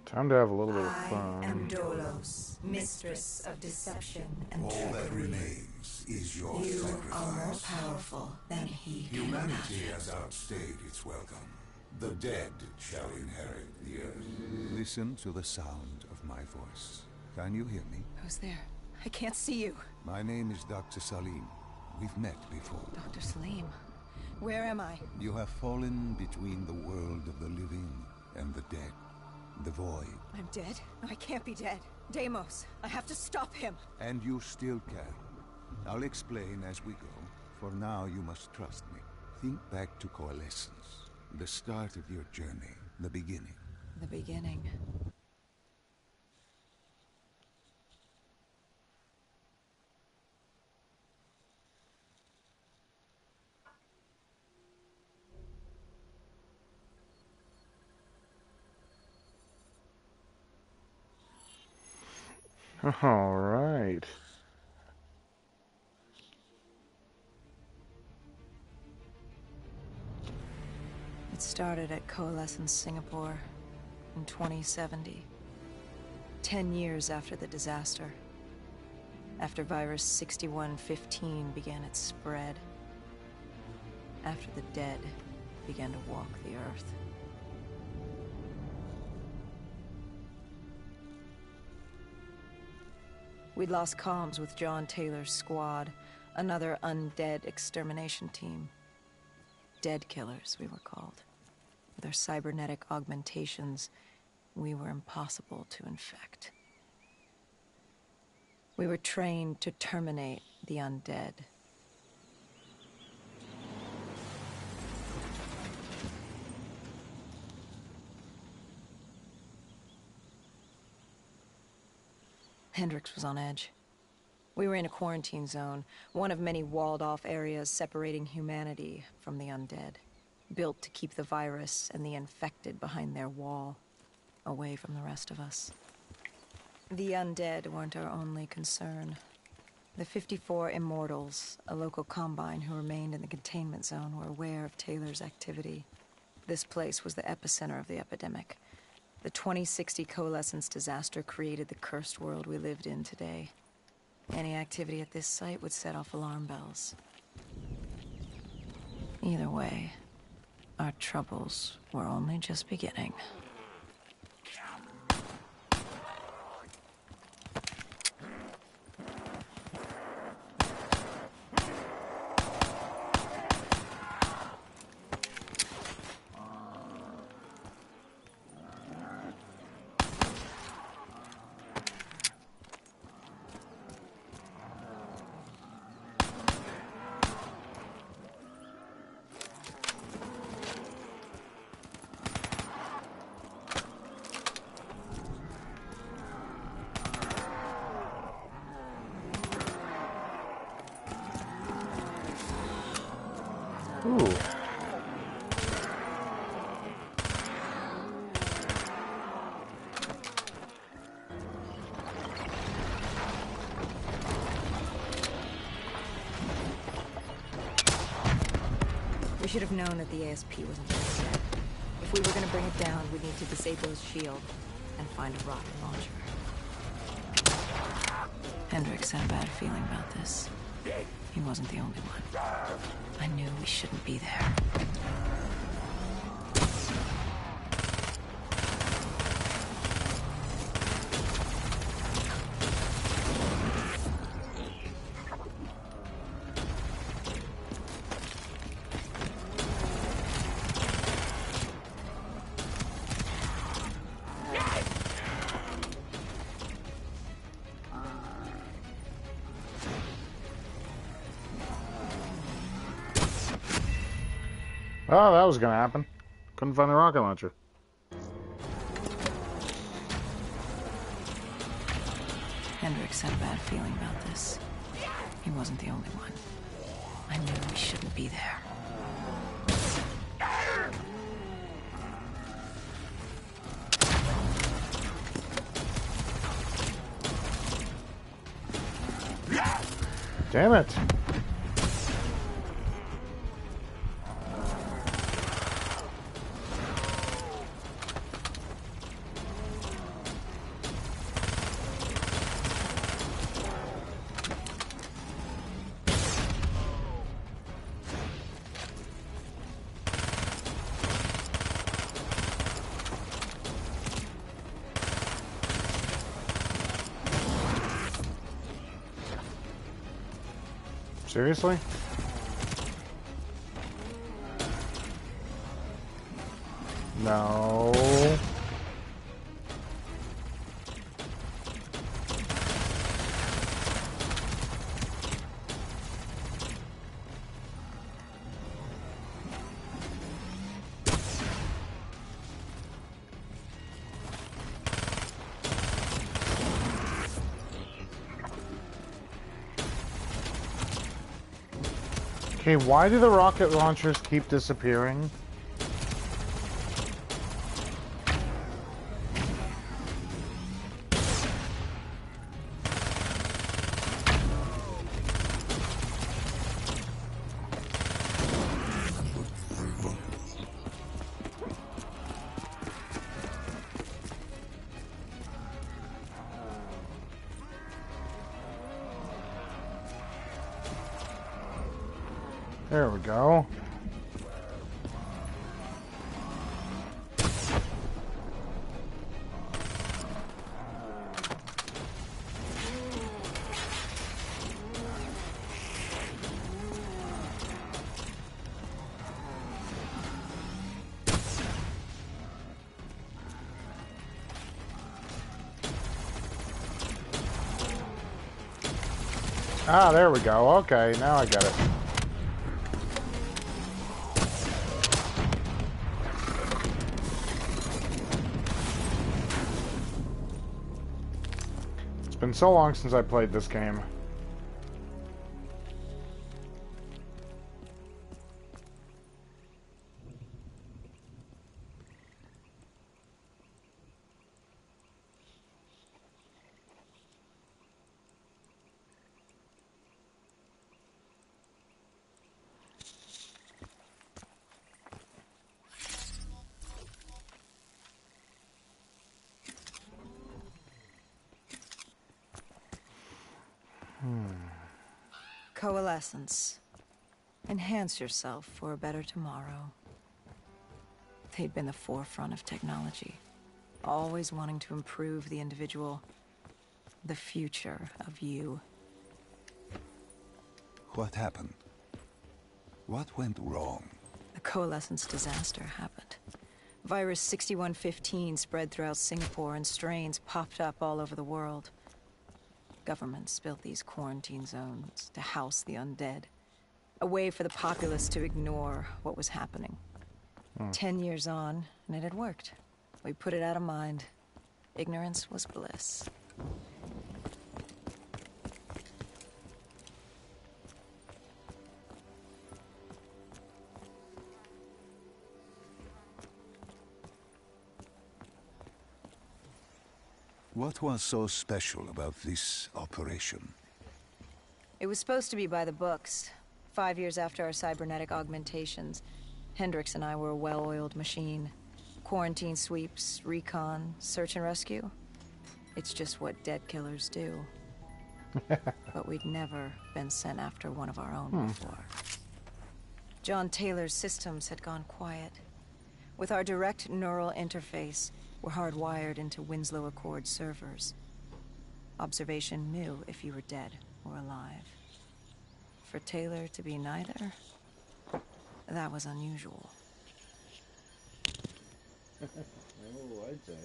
Time to have a little bit of I fun. am Dolos, mistress of deception and All trickery. that remains is your You sacrifice. are more powerful than he can Humanity imagine. has outstayed its welcome. The dead shall inherit the earth. Listen to the sound of my voice. Can you hear me? Who's there? I can't see you. My name is Dr. Salim. We've met before. Dr. Salim, where am I? You have fallen between the world of the living and the dead. The void. I'm dead? No, I can't be dead. Deimos, I have to stop him. And you still can. I'll explain as we go. For now, you must trust me. Think back to Coalescence. The start of your journey. The beginning. The beginning. All right. It started at Coalescence Singapore in 2070. 10 years after the disaster. After virus 6115 began its spread. After the dead began to walk the earth. We'd lost comms with John Taylor's squad, another undead extermination team. Dead killers, we were called. With our cybernetic augmentations, we were impossible to infect. We were trained to terminate the undead. Hendrix was on edge. We were in a quarantine zone, one of many walled-off areas separating humanity from the undead, built to keep the virus and the infected behind their wall, away from the rest of us. The undead weren't our only concern. The 54 Immortals, a local combine who remained in the containment zone, were aware of Taylor's activity. This place was the epicenter of the epidemic. The 2060 Coalescence disaster created the cursed world we lived in today. Any activity at this site would set off alarm bells. Either way, our troubles were only just beginning. Ooh. We should have known that the ASP wasn't just set. If we were going to bring it down, we'd need to disable his shield and find a rocket launcher. Hendrix had a bad feeling about this. He wasn't the only one. I knew we shouldn't be there. Oh, that was gonna happen. Couldn't find the rocket launcher. Hendrix had a bad feeling about this. He wasn't the only one. I knew we shouldn't be there. Damn it. Seriously? No. Okay, why do the rocket launchers keep disappearing? There we go. Ah, there we go. Okay, now I get it. It's been so long since I played this game. Coalescence. Enhance yourself for a better tomorrow. They'd been the forefront of technology, always wanting to improve the individual, the future of you. What happened? What went wrong? The Coalescence disaster happened. Virus 6115 spread throughout Singapore and strains popped up all over the world. Governments built these quarantine zones to house the undead. A way for the populace to ignore what was happening. 10 years on, and it had worked. We put it out of mind. Ignorance was bliss. What was so special about this operation? It was supposed to be by the books. 5 years after our cybernetic augmentations, Hendricks and I were a well-oiled machine. Quarantine sweeps, recon, search and rescue. It's just what dead killers do. But we'd never been sent after one of our own before. John Taylor's systems had gone quiet. With our direct neural interface, we're hardwired into Winslow Accord servers. Observation knew if you were dead or alive. For Taylor to be neither, that was unusual. Oh, I'd say.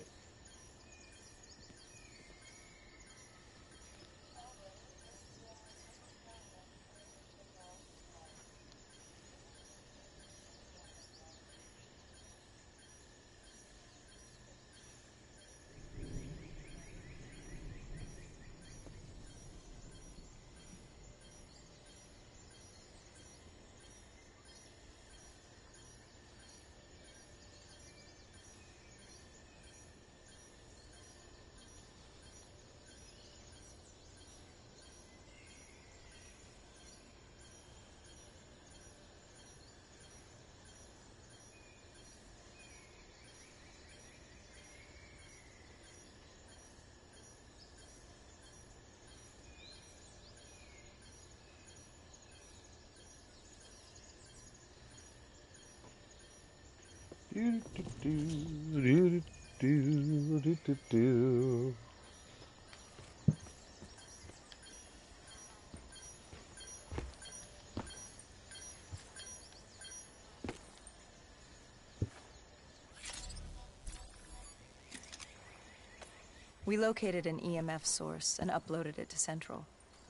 We located an EMF source and uploaded it to Central.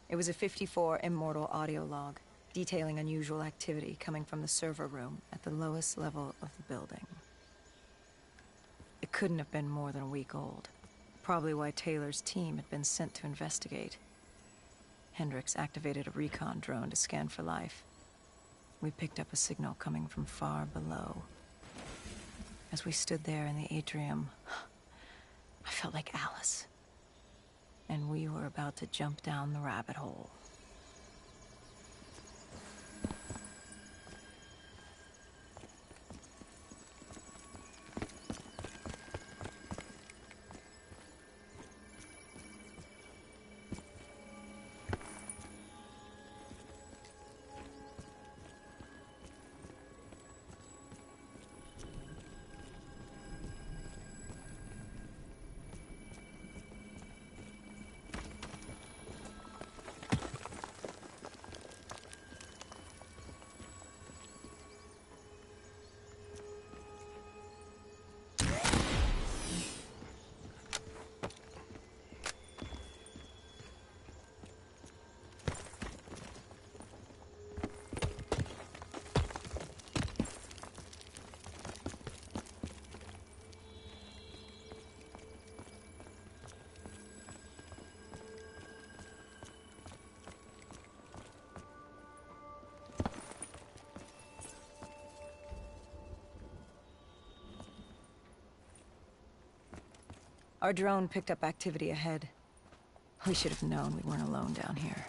It was a 54 Immortal audio log, detailing unusual activity coming from the server room at the lowest level of the building. It couldn't have been more than a week old. Probably why Taylor's team had been sent to investigate. Hendricks activated a recon drone to scan for life. We picked up a signal coming from far below. As we stood there in the atrium, I felt like Alice. And we were about to jump down the rabbit hole. Our drone picked up activity ahead. We should have known we weren't alone down here.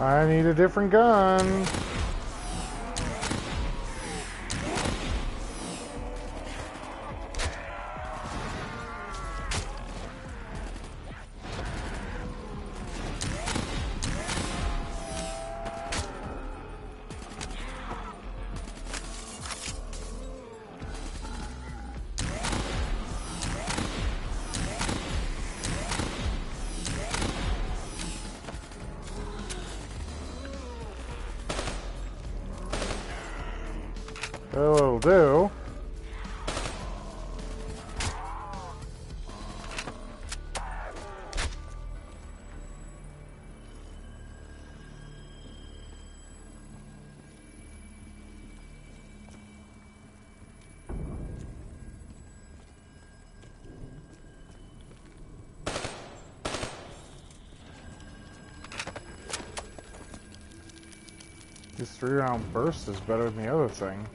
I need a different gun. It'll do. This 3-round burst is better than the other thing.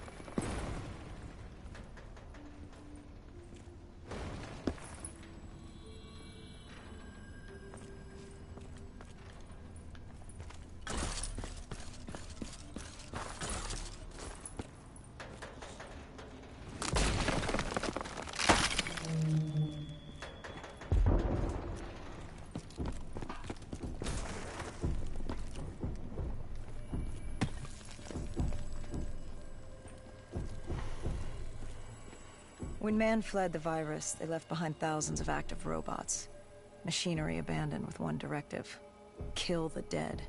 When man fled the virus, they left behind thousands of active robots. Machinery abandoned with one directive: kill the dead.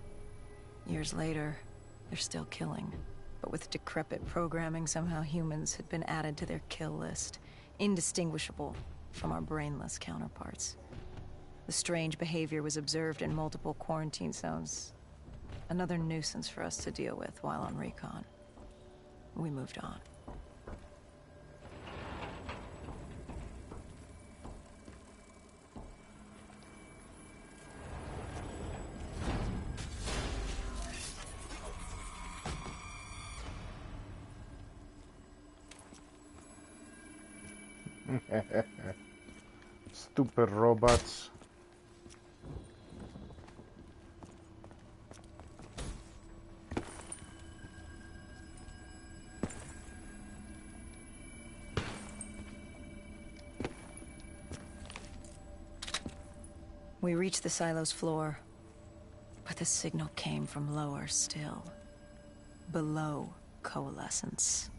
Years later, they're still killing. But with decrepit programming, somehow humans had been added to their kill list, indistinguishable from our brainless counterparts. The strange behavior was observed in multiple quarantine zones. Another nuisance for us to deal with while on recon. We moved on. Stupid robots. We reached the silo's floor, but the signal came from lower still. Below coalescence.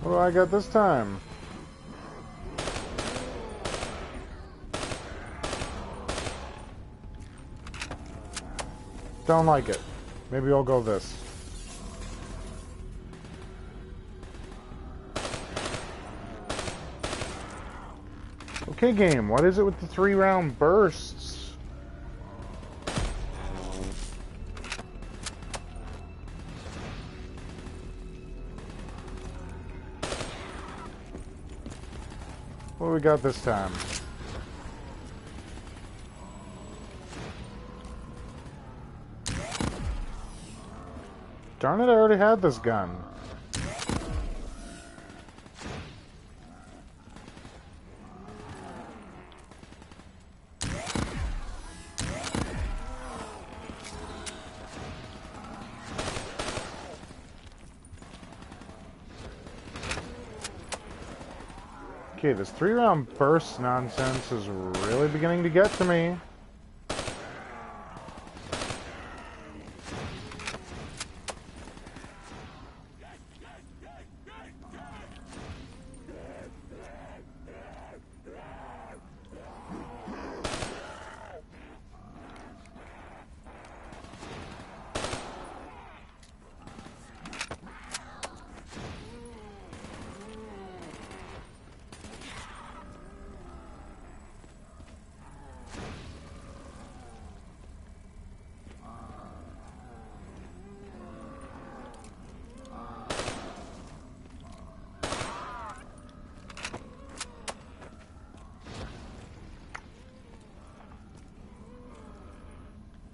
What do I got this time? Don't like it. Maybe I'll go this. Okay, game, what is it with the 3-round bursts? What do we got this time? Darn it, I already had this gun. Okay, this 3-round burst nonsense is really beginning to get to me.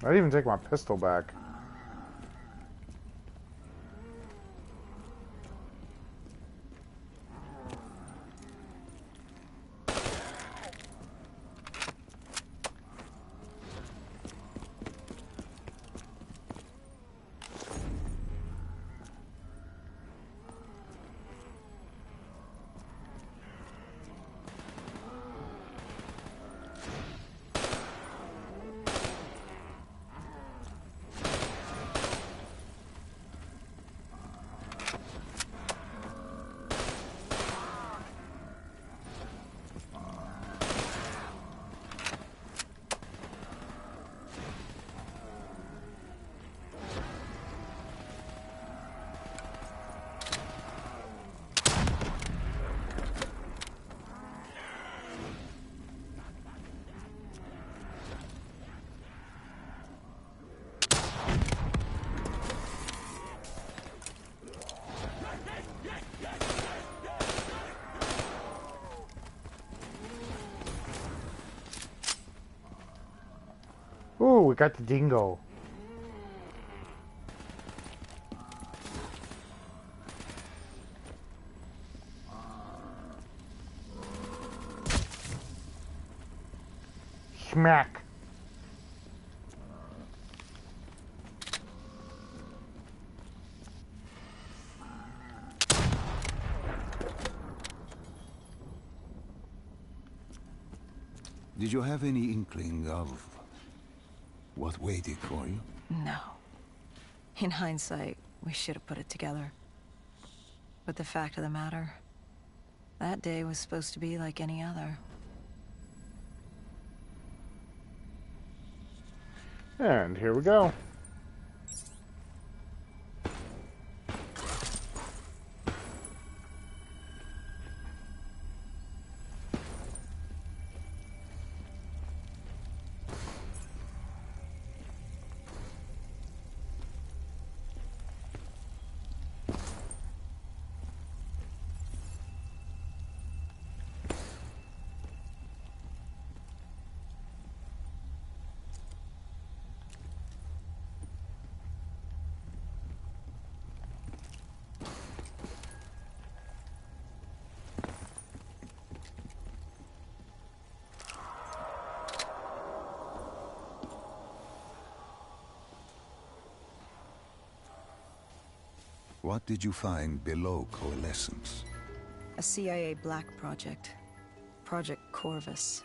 I didn't even take my pistol back. Ooh, we got the dingo. Smack. Did you have any inkling of what waited for you? No. In hindsight, we should have put it together. But the fact of the matter, that day was supposed to be like any other. And here we go. What did you find below Coalescence? A CIA black project. Project Corvus.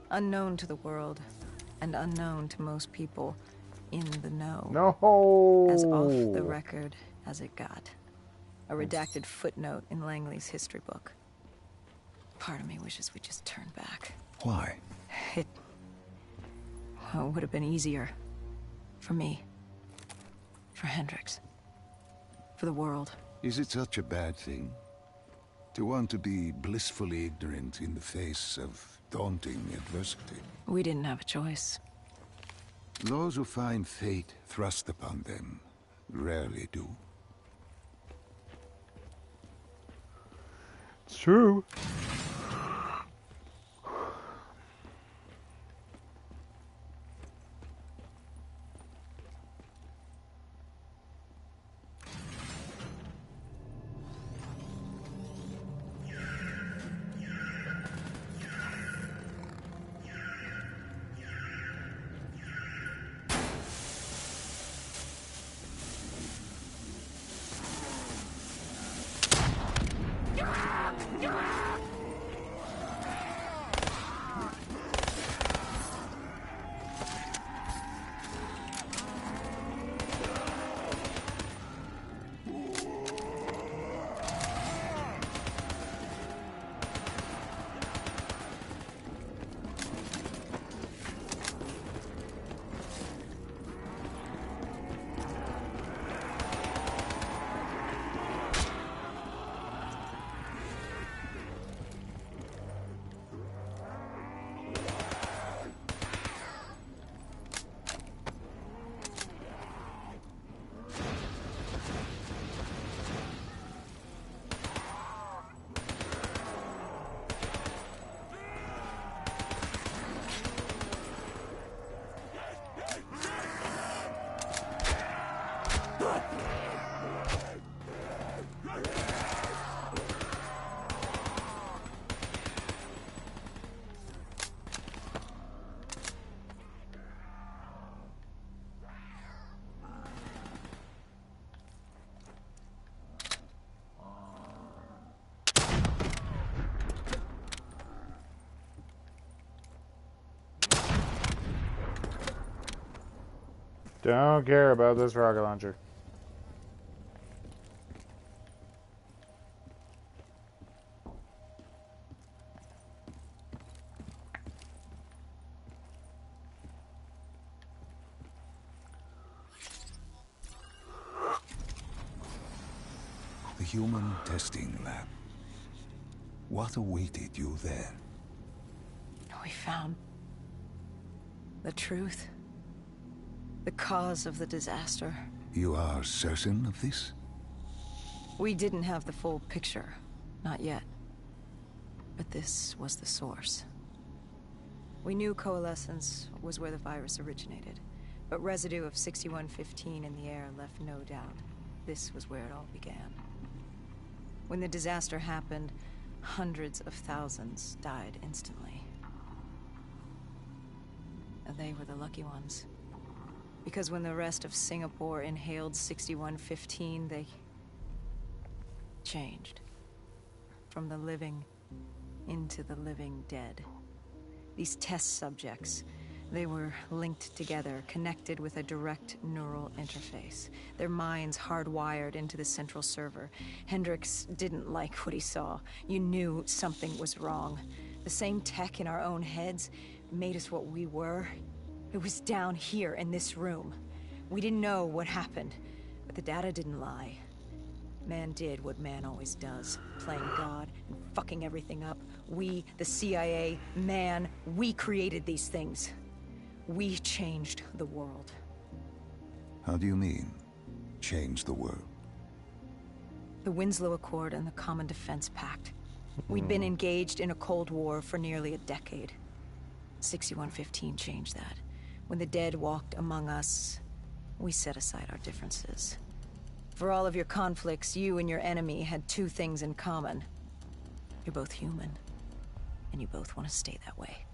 Unknown to the world, and unknown to most people in the know. No! As off the record as it got. A redacted footnote in Langley's history book. Part of me wishes we just turned back. Why? It would have been easier. For me. For Hendricks. For the world. Is it such a bad thing? To want to be blissfully ignorant in the face of daunting adversity? We didn't have a choice. Those who find fate thrust upon them rarely do. It's true. Don't care about this rocket launcher. The human testing lab. What awaited you there? We found the truth. The cause of the disaster. You are certain of this? We didn't have the full picture. Not yet. But this was the source. We knew Coalescence was where the virus originated, but residue of 6115 in the air left no doubt. This was where it all began. When the disaster happened, hundreds of thousands died instantly. And they were the lucky ones. Because when the rest of Singapore inhaled 6115, they changed. From the living into the living dead. These test subjects, they were linked together, connected with a direct neural interface. Their minds hardwired into the central server. Hendricks didn't like what he saw. You knew something was wrong. The same tech in our own heads made us what we were. It was down here in this room. We didn't know what happened, but the data didn't lie. Man did what man always does, playing God and fucking everything up. We, the CIA, man, we created these things. We changed the world. How do you mean, change the world? The Winslow Accord and the Common Defense Pact. We'd been engaged in a Cold War for nearly a decade. 6115 changed that. When the dead walked among us, we set aside our differences. For all of your conflicts, you and your enemy had two things in common. You're both human, and you both want to stay that way.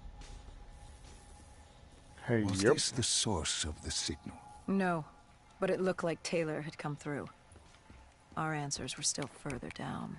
Hey, Was yep. this the source of the signal? No, but it looked like Taylor had come through. Our answers were still further down.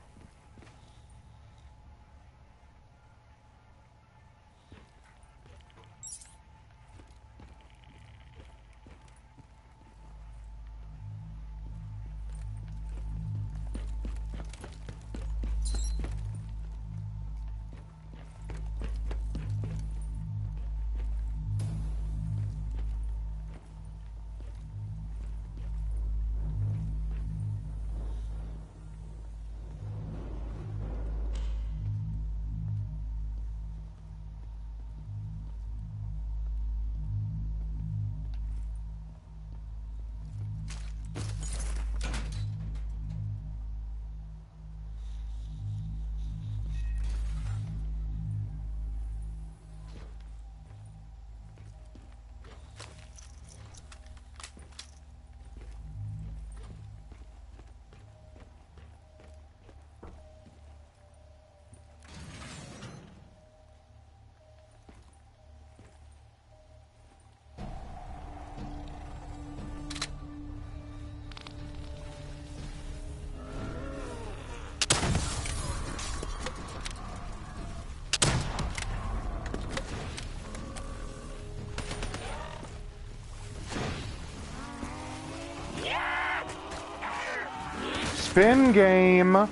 Spin game.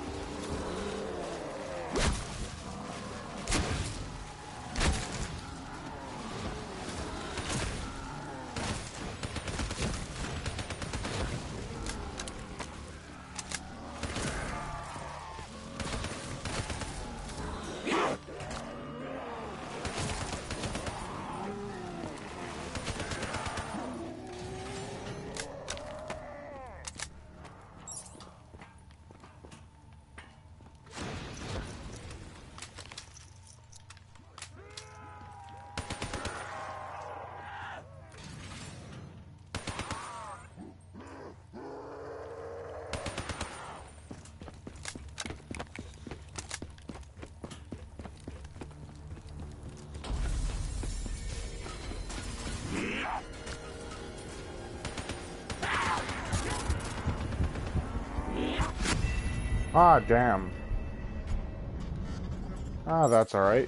Ah, damn. Ah, that's alright.